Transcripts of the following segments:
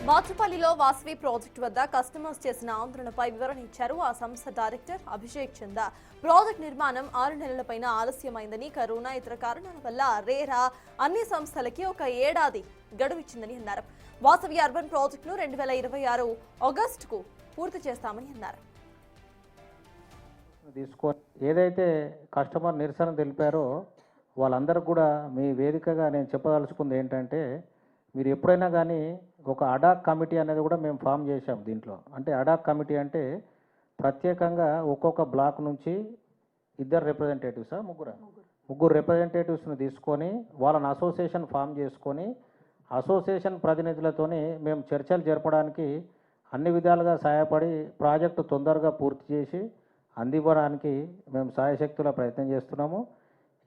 బాచుపల్లిలో Vasavi project వద్ద customers చేసిన ఆందోళనపై వివరణ ఇచ్చారు ఆ సంస్థ డైరెక్టర్ అభిషేక్ చంద. ప్రాజెక్ట్ నిర్మాణం 6 నెలలపైన ఆలస్యమైందని, కరోనా ఇతర కారణాల వల్ల రేరా అన్ని సంస్థలకి ఒక ఏడాది గడువు ఇచ్చిందని అన్నారు. వాసవి అర్బన్ ప్రాజెక్టును 2026 ఆగస్టుకు పూర్తి చేస్తామని అన్నారు. ఏదైతే కస్టమర్ నిరసన తెలిపారో వాళ్ళందరూ కూడా మీ వేదికగా నేను చెప్పదలుచుకుంది ఏంటంటే, మీరు ఎప్పుడైనా కానీ ఒక అడాక్ కమిటీ అనేది కూడా మేము ఫామ్ చేశాం దీంట్లో. అంటే అడాక్ కమిటీ అంటే ప్రత్యేకంగా ఒక్కొక్క బ్లాక్ నుంచి 2 రిప్రజెంటేటివ్సా ముగ్గురు రిప్రజెంటేటివ్స్ని తీసుకొని వాళ్ళని అసోసియేషన్ ఫామ్ చేసుకొని అసోసియేషన్ ప్రతినిధులతోని మేము చర్చలు జరపడానికి అన్ని విధాలుగా సహాయపడి ప్రాజెక్టు తొందరగా పూర్తి చేసి అందివ్వడానికి మేము సాయశక్తుల ప్రయత్నం చేస్తున్నాము.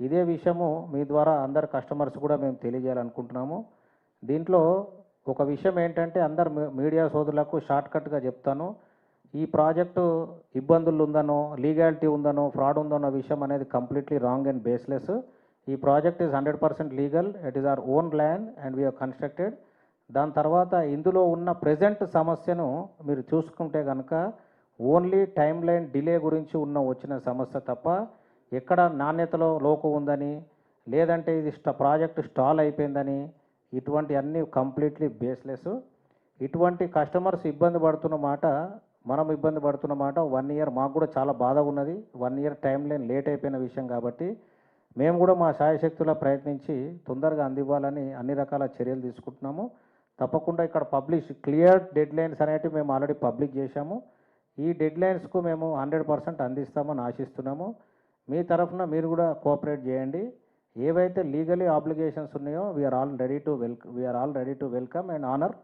ఇదే విషయము మీ ద్వారా అందరు కస్టమర్స్ కూడా మేము తెలియజేయాలనుకుంటున్నాము. దీంట్లో ఒక విషయం ఏంటంటే, అందరు మీడియా సోదరులకు షార్ట్కట్గా చెప్తాను. ఈ ప్రాజెక్టు ఇబ్బందులు ఉందనో, లీగాలిటీ ఉందనో, ఫ్రాడ్ ఉందనో విషయం అనేది కంప్లీట్లీ రాంగ్ అండ్ బేస్లెస్. ఈ project is 100% legal. It is our own land and we have constructed. దాని తర్వాత ఇందులో ఉన్న ప్రజెంట్ సమస్యను మీరు చూసుకుంటే కనుక ఓన్లీ టైం లైన్ డిలే గురించి వచ్చిన సమస్య తప్ప ఎక్కడ నాణ్యతలో లోపం ఉందని, లేదంటే ఇది ప్రాజెక్టు స్టాల్ అయిపోయిందని, ఇటువంటి అన్నీ కంప్లీట్లీ బేస్లెస్. ఇటువంటి కస్టమర్స్ ఇబ్బంది పడుతున్న మాట, మనం ఇబ్బంది పడుతున్న మాట 1 ఇయర్ మాకు కూడా చాలా బాధ ఉన్నది. 1 ఇయర్ టైం లైన్ లేట్ అయిపోయిన విషయం కాబట్టి మేము కూడా మా శాయశక్తులా ప్రయత్నించి తొందరగా అందివ్వాలని అన్ని రకాల చర్యలు తీసుకుంటున్నాము. తప్పకుండా ఇక్కడ క్లియర్ డెడ్ లైన్స్ అనేటివి మేము ఆల్రెడీ పబ్లిక్ చేశాము. ఈ డెడ్ లైన్స్కు మేము 100% అందిస్తామని ఆశిస్తున్నాము. మీ తరఫున మీరు కూడా కోఆపరేట్ చేయండి. ఏవైతే లీగలీ ఆబ్లిగేషన్స్ ఉన్నాయో we are all ready to welcome and honour.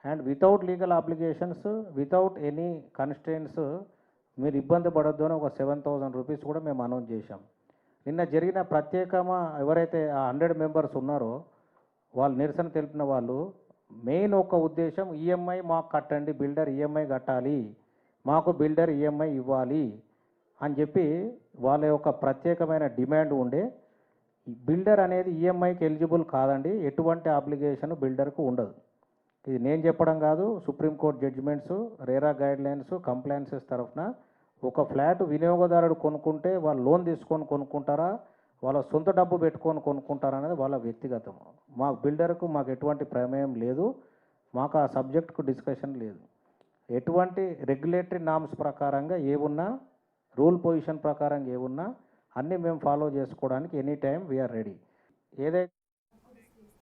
And without legal obligations, without any constraints మీరు ఇబ్బంది పడొద్దు అని ఒక 7,000 రూపీస్ కూడా మేము అనౌన్స్ చేశాం. నిన్న జరిగిన ఎవరైతే ఆ 100 మెంబర్స్ ఉన్నారో వాళ్ళు నిరసన తెలిపిన వాళ్ళు మెయిన్ ఒక ఉద్దేశం, ఈఎంఐ మాకు కట్టండి, బిల్డర్ ఈఎంఐ కట్టాలి, మాకు బిల్డర్ ఈఎంఐ ఇవ్వాలి అని చెప్పి వాళ్ళ యొక్క ప్రత్యేకమైన డిమాండ్ ఉండే. బిల్డర్ అనేది ఈఎంఐకి ఎలిజిబుల్ కాదండి, ఎటువంటి అప్లికేషన్ బిల్డర్కు ఉండదు. ఇది నేను చెప్పడం కాదు, Supreme Court judgments, RERA guidelines, compliances తరఫున. ఒక ఫ్లాట్ వినియోగదారుడు కొనుక్కుంటే వాళ్ళు లోన్ తీసుకొని కొనుక్కుంటారా, వాళ్ళ సొంత డబ్బు పెట్టుకొని కొనుక్కుంటారా అనేది వాళ్ళ వ్యక్తిగతం. మాకు బిల్డర్కు మాకు ఎటువంటి ప్రమేయం లేదు, మాకు ఆ సబ్జెక్టుకు డిస్కషన్ లేదు. ఎటువంటి రెగ్యులేటరీ నామ్స్ ప్రకారంగా ఏమున్నా, రూల్ పొజిషన్ ప్రకారంగా ఏమున్నా అన్నీ మేము ఫాలో చేసుకోవడానికి ఎనీ టైం వీఆర్ రెడీ. ఏదైతే